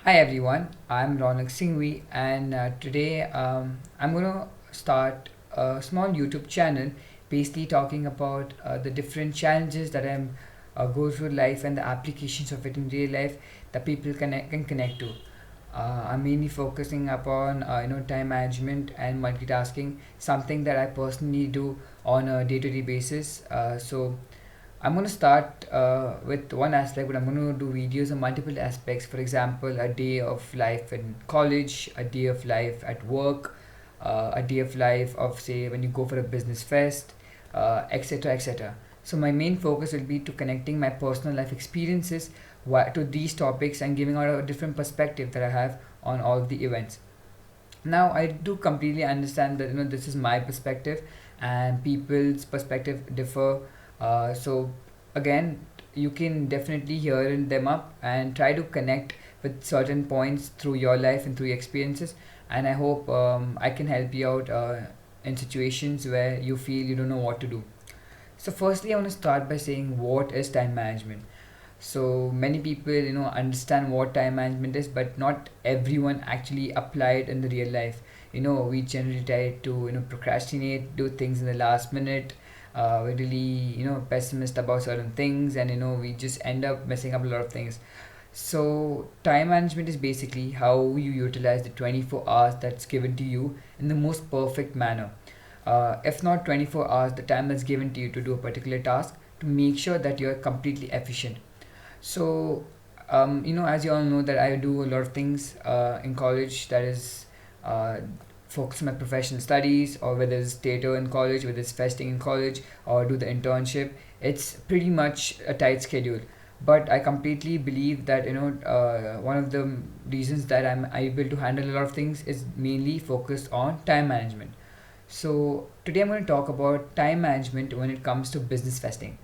Hi everyone, I'm Ronak Singhvee, and today I'm going to start a small YouTube channel basically talking about the different challenges that I'm go through life and the applications of it in real life that people can connect to. I'm mainly focusing upon time management and multitasking, something that I personally do on a day-to-day basis. So I'm going to start with one aspect, but I'm going to do videos on multiple aspects. For example, a day of life in college, a day of life at work, a day of life of, say, when you go for a business fest, etc. etc. So, my main focus will be to connecting my personal life experiences to these topics and giving out a different perspective that I have on all of the events. Now, I do completely understand that this is my perspective and people's perspective differ. So again, you can definitely hear them up and try to connect with certain points through your life and through your experiences. And I hope I can help you out in situations where you feel you don't know what to do. So firstly, I want to start by saying, what is time management? So many people understand what time management is, but not everyone actually apply it in the real life. We generally try to procrastinate, do things in the last minute. We're really pessimist about certain things, and we just end up messing up a lot of things. So time management is basically how you utilize the 24 hours that's given to you in the most perfect manner. If not 24 hours, the time that's given to you to do a particular task, to make sure that you're completely efficient. So, as you all know, that I do a lot of things in college. That is uh, focus on my professional studies, or whether it's theater in college, whether it's festing in college, or do the internship. It's pretty much a tight schedule. But I completely believe that one of the reasons that I'm able to handle a lot of things is mainly focused on time management. So today I'm going to talk about time management when it comes to business festing.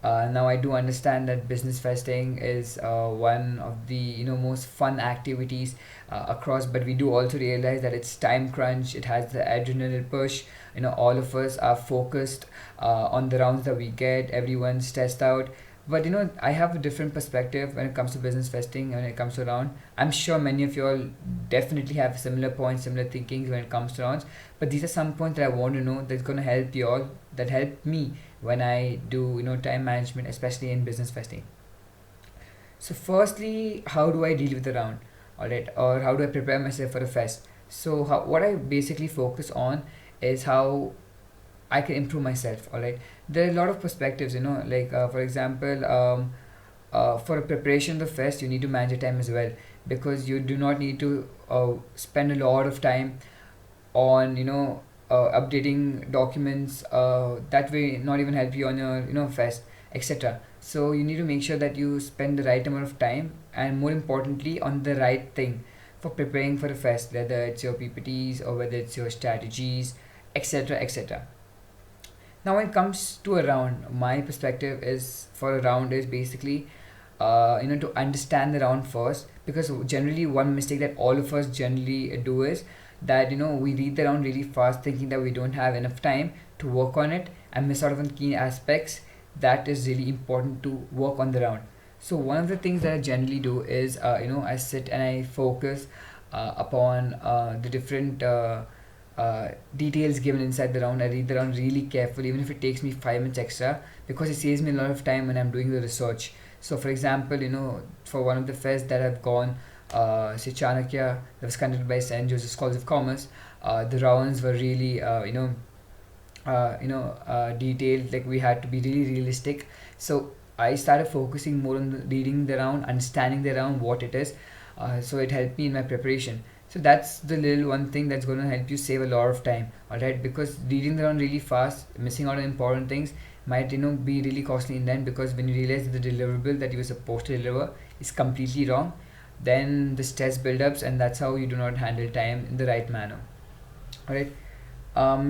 Now I do understand that business festing is one of the most fun activities across, but we do also realize that it's time crunch. It has the adrenaline push. All of us are focused on the rounds that we get. Everyone's stressed out. But I have a different perspective when it comes to business festing. When it comes to round, I'm sure many of you all definitely have similar points, similar thinkings when it comes to rounds. But these are some points that I want to know that's going to help you all, that help me when I do time management, especially in business festing. So firstly, how do I deal with the round? All right, or how do I prepare myself for a fest? So what I basically focus on is how I can improve myself. All right, there are a lot of perspectives. Like for example, for a preparation of the fest, you need to manage your time as well, because you do not need to spend a lot of time on updating documents that way not even help you on your fest, etc. So you need to make sure that you spend the right amount of time, and more importantly on the right thing for preparing for a fest, whether it's your ppts or whether it's your strategies, etc. etc. Now when it comes to a round, my perspective is for a round is basically to understand the round first, because generally one mistake that all of us generally do is that we read the round really fast, thinking that we don't have enough time to work on it, and miss out on key aspects that is really important to work on the round. So one of the things that I generally do is I sit and I focus upon the different details given inside the round. I read the round really carefully, even if it takes me 5 minutes extra, because it saves me a lot of time when I'm doing the research. So, for example, for one of the fests that I've gone, say Chanakya, that was conducted by St. Joseph's College of Commerce, the rounds were really, detailed. Like we had to be really realistic. So I started focusing more on reading the round, understanding the round, what it is. So it helped me in my preparation. So that's the little one thing that's going to help you save a lot of time. All right, because reading the round really fast, missing out on important things might be really costly in the end, because when you realize that the deliverable that you were supposed to deliver is completely wrong, then the stress buildups, and that's how you do not handle time in the right manner. All right.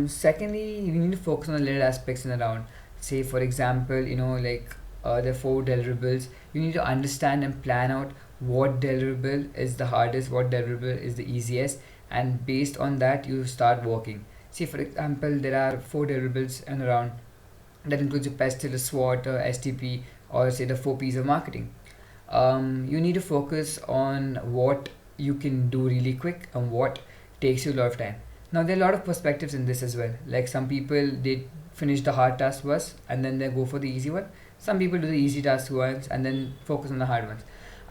Secondly, you need to focus on the little aspects in the round. Say, for example, like the four deliverables. You need to understand and plan out what deliverable is the hardest, what deliverable is the easiest, and based on that, you start working. See, for example, there are four deliverables in a round that includes a pestle, a SWOT, a STP, or say the four P's of marketing. you need to focus on what you can do really quick and what takes you a lot of time. Now there are a lot of perspectives in this as well. Like some people they finish the hard task first and then they go for the easy one. Some people do the easy task once and then focus on the hard ones.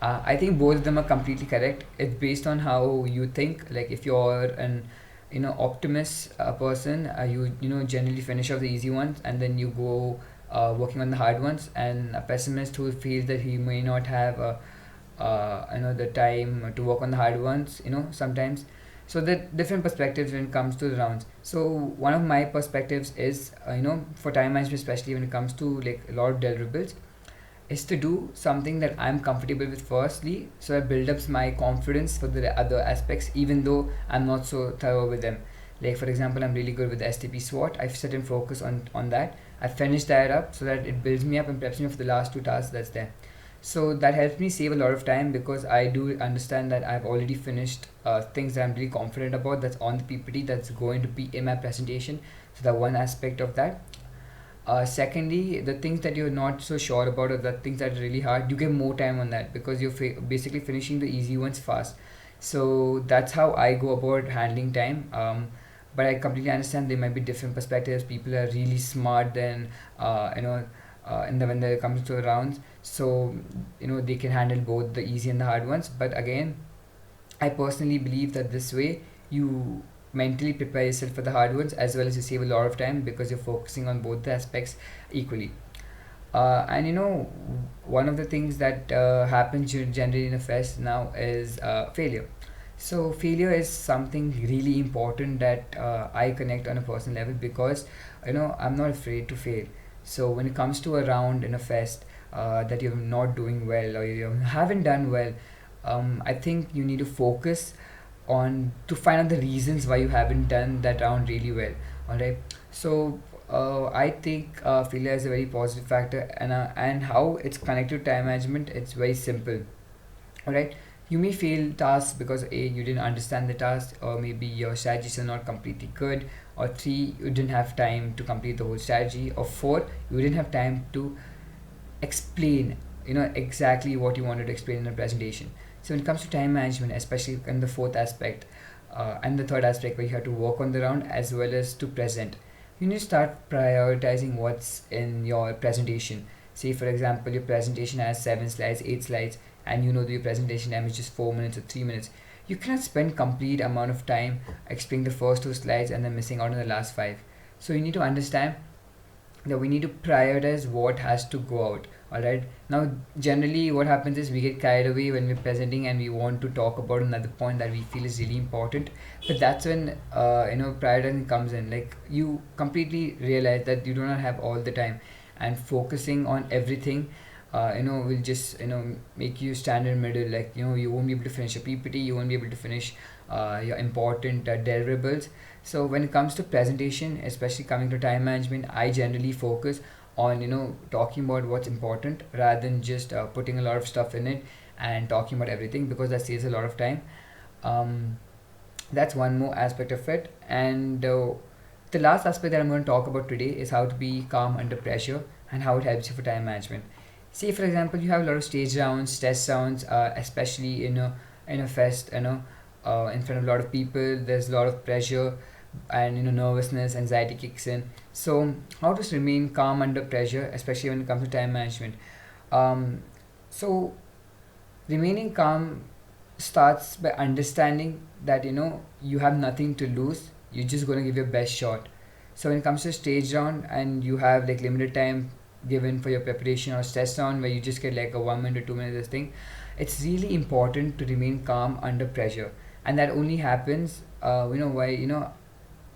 I think both of them are completely correct. It's based on how you think. Like if you're an optimist person, you generally finish off the easy ones and then you go working on the hard ones. And a pessimist who feels that he may not have the time to work on the hard ones. Sometimes. So the different perspectives when it comes to the rounds. So one of my perspectives is for time management, especially when it comes to like a lot of deliverables, is to do something that I'm comfortable with firstly, so that build ups my confidence for the other aspects, even though I'm not so thorough with them. Like for example, I'm really good with the STP SWOT. I've set and focus on that. I finish that up so that it builds me up and preps me for the last two tasks that's there. So that helps me save a lot of time because I do understand that I've already finished things that I'm really confident about that's on the PPT that's going to be in my presentation. So that one aspect of that. Secondly, the things that you're not so sure about or the things that are really hard, you get more time on that because you're basically finishing the easy ones fast. So that's how I go about handling time. But I completely understand there might be different perspectives. People are really smart than when it comes to rounds. So they can handle both the easy and the hard ones. But again, I personally believe that this way you mentally prepare yourself for the hard ones as well as you save a lot of time because you're focusing on both the aspects equally. And one of the things that happens generally in a fest now is failure. So failure is something really important that I connect on a personal level because I'm not afraid to fail. So when it comes to a round in a fest that you're not doing well or you haven't done well, I think you need to focus on to find out the reasons why you haven't done that round really well. All right. So I think failure is a very positive factor, and how it's connected to time management. It's very simple. All right. You may fail tasks because A, you didn't understand the task, or maybe your strategies are not completely good, or three, you didn't have time to complete the whole strategy, or four, you didn't have time to explain exactly what you wanted to explain in a presentation. So when it comes to time management, especially in the fourth aspect and the third aspect where you have to work on the round as well as to present, you need to start prioritizing what's in your presentation. Say for example your presentation has 7 slides, 8 slides, and you know that your presentation time is just 4 minutes or 3 minutes. You cannot spend complete amount of time explaining the first two slides and then missing out on the last five. So you need to understand that we need to prioritize what has to go out. All right. Now generally what happens is we get carried away when we're presenting and we want to talk about another point that we feel is really important, but that's when prioritizing comes in. Like you completely realize that you do not have all the time, and focusing on everything will just make you stand in the middle. Like you won't be able to finish your PPT, you won't be able to finish your important deliverables. So when it comes to presentation, especially coming to time management, I generally focus on talking about what's important rather than just putting a lot of stuff in it and talking about everything, because that saves a lot of time. um, that's one more aspect of it. And the last aspect that I'm going to talk about today is how to be calm under pressure and how it helps you for time management. Say for example you have a lot of stage rounds, test rounds, especially in a fest, in front of a lot of people. There's a lot of pressure and nervousness, anxiety kicks in. So how to remain calm under pressure, especially when it comes to time management. So remaining calm starts by understanding that you have nothing to lose. You're just going to give your best shot. So when it comes to stage round and you have like limited time given for your preparation, or stress round where you just get like a 1 minute or 2 minute this thing, it's really important to remain calm under pressure. And that only happens why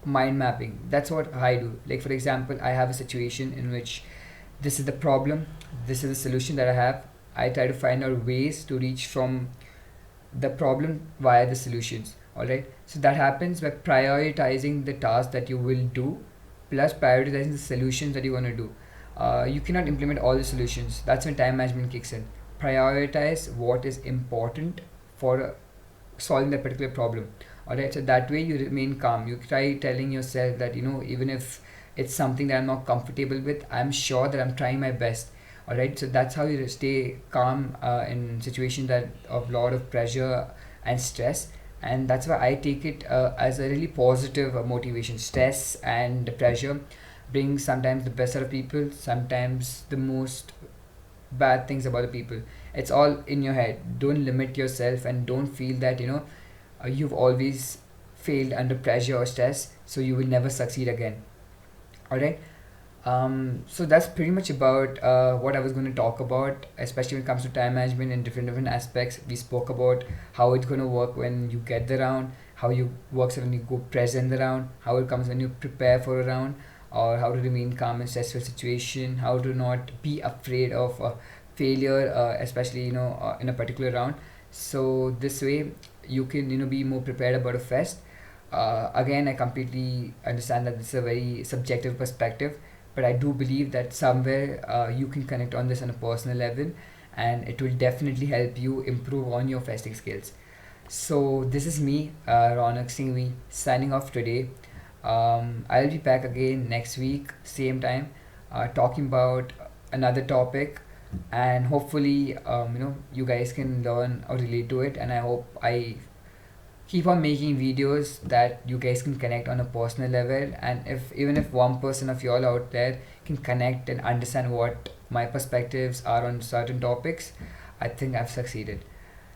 mind mapping. That's what I do. Like for example, I have a situation in which this is the problem, this is the solution that I have. I try to find out ways to reach from the problem via the solutions. All right. So that happens by prioritizing the task that you will do, plus prioritizing the solutions that you want to do. You cannot implement all the solutions. That's when time management kicks in. Prioritize what is important for solving that particular problem. All right. So that way you remain calm. You try telling yourself that even if it's something that I'm not comfortable with, I'm sure that I'm trying my best. All right, so that's how you stay calm in situations that of lot of pressure and stress. And that's why I take it as a really positive motivation. Stress and pressure brings sometimes the best out of people, sometimes the most bad things about the people. It's all in your head. Don't limit yourself and don't feel that you've always failed under pressure or stress, so you will never succeed again. All right. So that's pretty much about what I was going to talk about, especially when it comes to time management in different aspects. We spoke about how it's going to work when you get the round, how you works when you go present the round, how it comes when you prepare for a round, or how to remain calm in stressful situation, how to not be afraid of failure, especially in a particular round. So this way you can be more prepared about a fest. Again, I completely understand that it's a very subjective perspective, but I do believe that somewhere you can connect on this on a personal level, and it will definitely help you improve on your fasting skills. So this is me, Ronak Singhvee, signing off today. I'll be back again next week, same time, talking about another topic, and hopefully, you guys can learn or relate to it. And I hope I keep on making videos that you guys can connect on a personal level, and if even if one person of y'all out there can connect and understand what my perspectives are on certain topics, I think I've succeeded.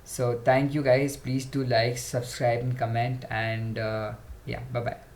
So thank you guys, please do like, subscribe and comment, and yeah, bye bye.